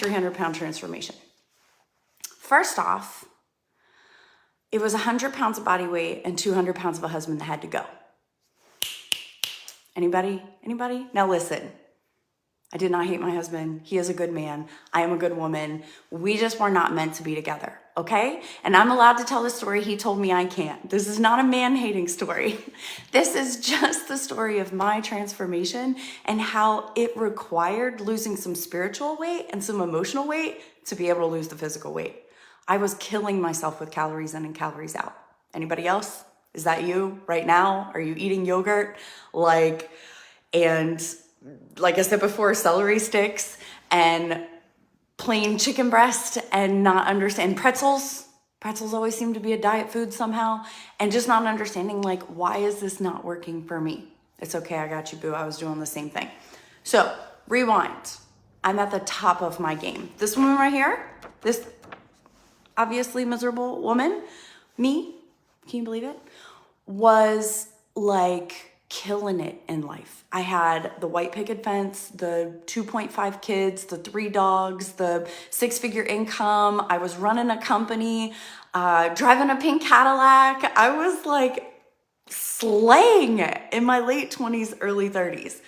300-pound transformation. First off, it was 100 pounds of body weight and 200 pounds of a husband that had to go. Anybody? Anybody? Now listen, I did not hate my husband. He is a good man. I am a good woman. We just were not meant to be together, okay? And I'm allowed to tell the story. He told me I can't. This is not a man-hating story. This is just the story of my transformation and how it required losing some spiritual weight and some emotional weight to be able to lose the physical weight. I was killing myself with calories in and calories out. Anybody else? Is that you right now? Are you eating yogurt? And like I said before, celery sticks and plain chicken breast and not understand pretzels. Pretzels always seem to be a diet food somehow. And just not understanding, like, why is this not working for me? It's okay, I got you, boo. I was doing the same thing. So rewind. I'm at the top of my game. This woman right here, this obviously miserable woman, me, can you believe it? Was like killing it in life. I had the white picket fence, the 2.5 kids, the 3 dogs, the 6-figure income. I was running a company, driving a pink Cadillac. I was like slaying it in my late 20s, early 30s.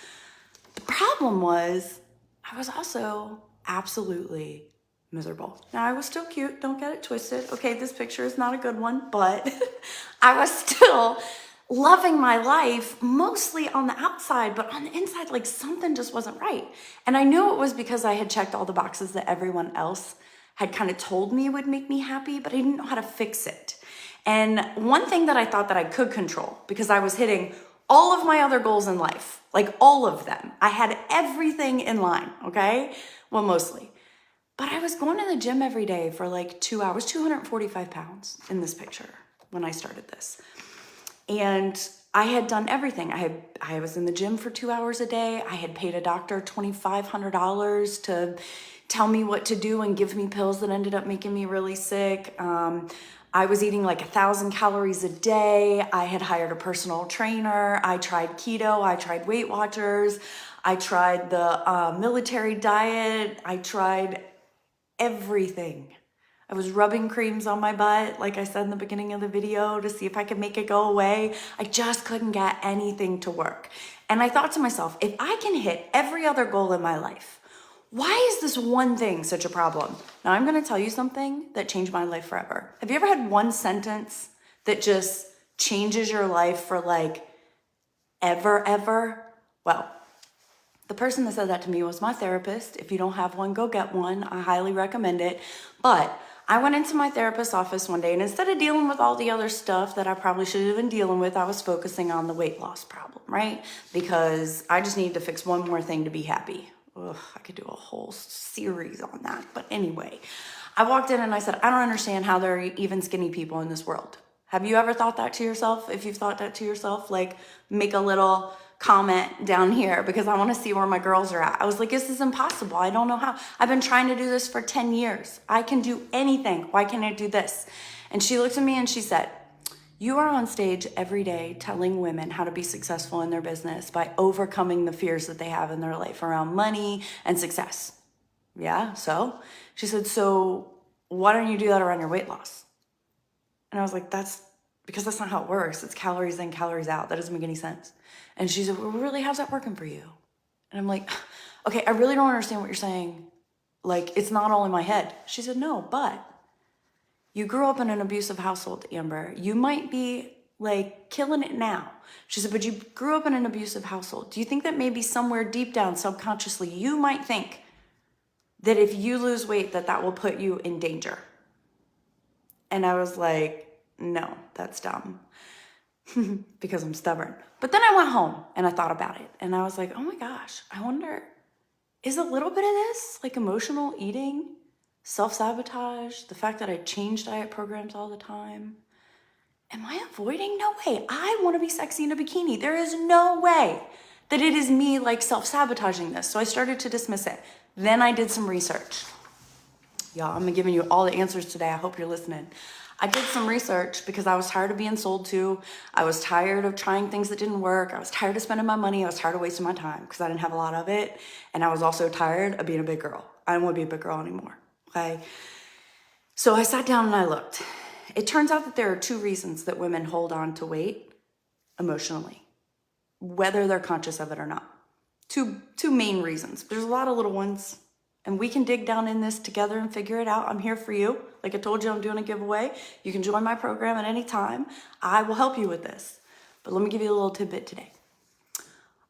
The problem was I was also absolutely miserable. Now, I was still cute. Don't get it twisted. Okay, this picture is not a good one, but I was still loving my life mostly on the outside, but on the inside, like something just wasn't right. And I knew it was because I had checked all the boxes that everyone else had kind of told me would make me happy, but I didn't know how to fix it. And one thing that I thought that I could control, because I was hitting all of my other goals in life, like all of them. I had everything in line, okay? Well, mostly. But I was going to the gym every day for like 2 hours, 245 pounds in this picture when I started this. And I had done everything. I was in the gym for 2 hours a day. I had paid a doctor $2,500 to tell me what to do and give me pills that ended up making me really sick. I was eating like 1,000 calories a day. I had hired a personal trainer. I tried keto. I tried Weight Watchers. I tried the military diet. I tried everything. I was rubbing creams on my butt, like I said in the beginning of the video, to see if I could make it go away. I just couldn't get anything to work. And I thought to myself, if I can hit every other goal in my life, why is this one thing such a problem? Now, I'm going to tell you something that changed my life forever. Have you ever had one sentence that just changes your life for like ever? Well, the person that said that to me was my therapist. If you don't have one, go get one. I highly recommend it. But I went into my therapist's office one day, and instead of dealing with all the other stuff that I probably should have been dealing with, I was focusing on the weight loss problem, right? Because I just needed to fix one more thing to be happy. Ugh, I could do a whole series on that. But anyway, I walked in and I said, I don't understand how there are even skinny people in this world. Have you ever thought that to yourself? If you've thought that to yourself, like make a little comment down here because I want to see where my girls are at. I was like, this is impossible. I don't know how. I've been trying to do this for 10 years. I can do anything. Why can't I do this? And she looked at me and she said, you are on stage every day telling women how to be successful in their business by overcoming the fears that they have in their life around money and success. Yeah, so? She said, so why don't you do that around your weight loss? And I was like, that's not how it works. It's calories in, calories out. That doesn't make any sense. And she said, well, really, how's that working for you? And I'm like, okay, I really don't understand what you're saying. Like, it's not all in my head. She said, no, but you grew up in an abusive household, Amber. You might be like killing it now. She said, but you grew up in an abusive household. Do you think that maybe somewhere deep down, subconsciously, you might think that if you lose weight, that will put you in danger? And I was like, no, that's dumb. Because I'm stubborn. But then I went home and I thought about it. And I was like, oh my gosh, I wonder, is a little bit of this like emotional eating, self-sabotage, the fact that I change diet programs all the time? Am I avoiding? No way. I want to be sexy in a bikini. There is no way that it is me like self-sabotaging this. So I started to dismiss it. Then I did some research. Y'all, I'm giving you all the answers today. I hope you're listening. I did some research because I was tired of being sold to. I was tired of trying things that didn't work. I was tired of spending my money. I was tired of wasting my time because I didn't have a lot of it. And I was also tired of being a big girl. I don't want to be a big girl anymore. Okay. So I sat down and I looked. It turns out that there are 2 reasons that women hold on to weight emotionally, whether they're conscious of it or not. Two main reasons. There's a lot of little ones, and we can dig down in this together and figure it out. I'm here for you. Like I told you, I'm doing a giveaway. You can join my program at any time. I will help you with this. But let me give you a little tidbit today.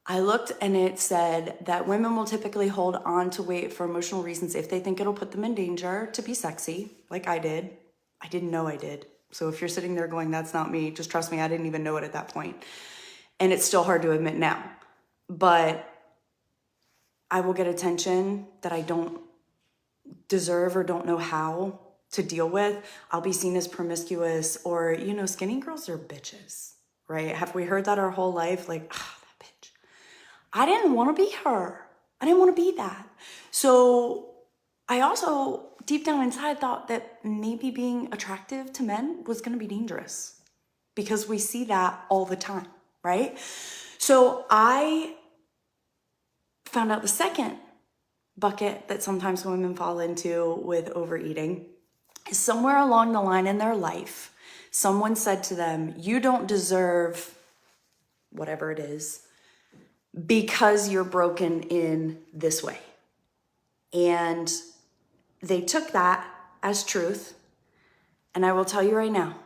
I looked and it said that women will typically hold on to weight for emotional reasons if they think it'll put them in danger to be sexy, like I did. I didn't know I did. So if you're sitting there going, that's not me, just trust me, I didn't even know it at that point. And it's still hard to admit now. But I will get attention that I don't deserve or don't know how to deal with. I'll be seen as promiscuous or, skinny girls are bitches, right? Have we heard that our whole life? Like, that bitch. I didn't want to be her. I didn't want to be that. So I also, deep down inside, thought that maybe being attractive to men was going to be dangerous because we see that all the time, right? So I found out the second bucket that sometimes women fall into with overeating is somewhere along the line in their life, someone said to them, you don't deserve whatever it is because you're broken in this way. And they took that as truth. And I will tell you right now,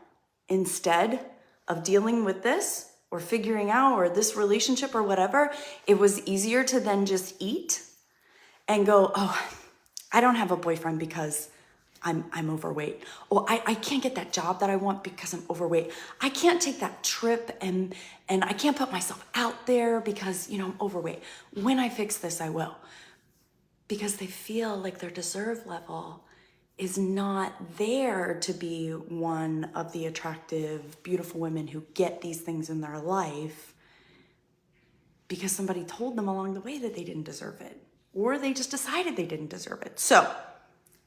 instead of dealing with this or figuring out or this relationship or whatever, it was easier to then just eat and go, oh, I don't have a boyfriend because I'm overweight. Oh, I can't get that job that I want because I'm overweight. I can't take that trip and I can't put myself out there because, I'm overweight. When I fix this, I will. Because they feel like their deserve level is not there to be one of the attractive, beautiful women who get these things in their life because somebody told them along the way that they didn't deserve it, or they just decided they didn't deserve it. So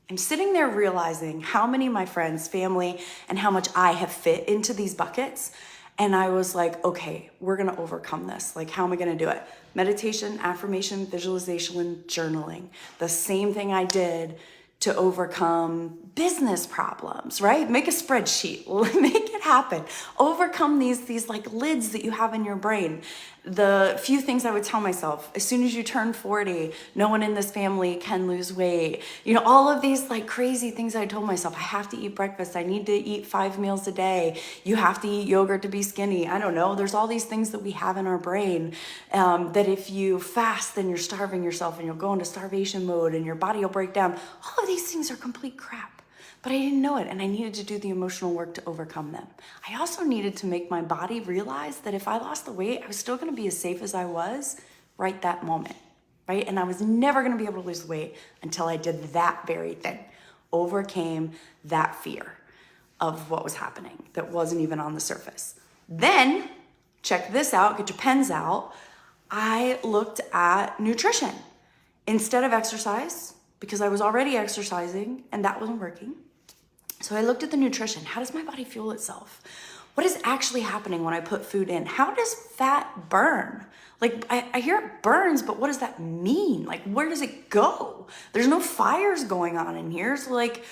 I'm sitting there realizing how many of my friends, family, and how much I have fit into these buckets. And I was like, okay, we're going to overcome this. Like, how am I going to do it? Meditation, affirmation, visualization, journaling. The same thing I did to overcome business problems, right? Make a spreadsheet, make it happen. Overcome these like lids that you have in your brain. The few things I would tell myself, as soon as you turn 40, no one in this family can lose weight. All of these like crazy things I told myself. I have to eat breakfast. I need to eat 5 meals a day. You have to eat yogurt to be skinny. I don't know. There's all these things that we have in our brain that if you fast, then you're starving yourself and you'll go into starvation mode and your body will break down. All of these things are complete crap. But I didn't know it, and I needed to do the emotional work to overcome them. I also needed to make my body realize that if I lost the weight, I was still gonna be as safe as I was right that moment, right? And I was never gonna be able to lose weight until I did that very thing, overcame that fear of what was happening that wasn't even on the surface. Then, check this out, get your pens out, I looked at nutrition instead of exercise, because I was already exercising and that wasn't working. So I looked at the nutrition. How does my body fuel itself? What is actually happening when I put food in? How does fat burn? Like, I hear it burns, but what does that mean? Like, where does it go? There's no fires going on in here. So like,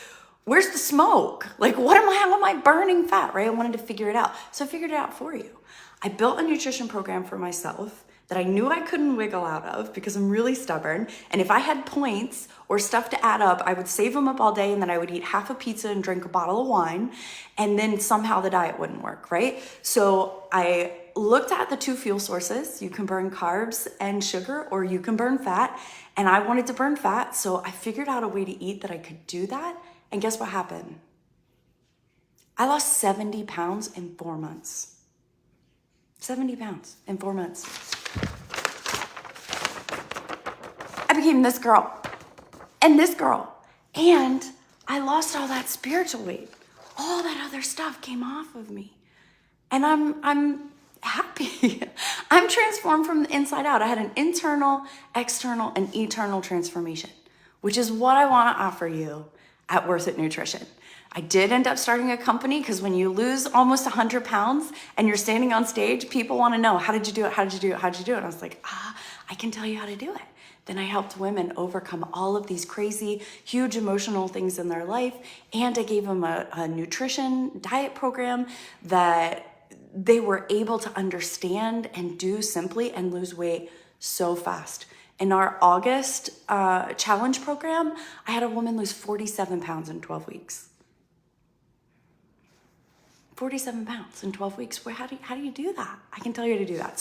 where's the smoke? Like, how am I burning fat, right? I wanted to figure it out. So I figured it out for you. I built a nutrition program for myself that I knew I couldn't wiggle out of because I'm really stubborn. And if I had points or stuff to add up, I would save them up all day and then I would eat half a pizza and drink a bottle of wine, and then somehow the diet wouldn't work, right? So I looked at the 2 fuel sources. You can burn carbs and sugar, or you can burn fat. And I wanted to burn fat, so I figured out a way to eat that I could do that. And guess what happened? I lost 70 pounds in 4 months. 70 pounds in 4 months. I became this girl and this girl, and I lost all that spiritual weight. All that other stuff came off of me, and I'm happy. I'm transformed from the inside out. I had an internal, external, and eternal transformation, which is what I want to offer you at Worth It Nutrition. I did end up starting a company because when you lose almost 100 pounds and you're standing on stage, people want to know, how did you do it? How did you do it? How did you do it? And I was like, I can tell you how to do it. then I helped women overcome all of these crazy, huge emotional things in their life. And I gave them a nutrition diet program that they were able to understand and do simply and lose weight so fast. In our August challenge program, I had a woman lose 47 pounds in 12 weeks. 47 pounds in 12 weeks. How do you do that? I can tell you to do that.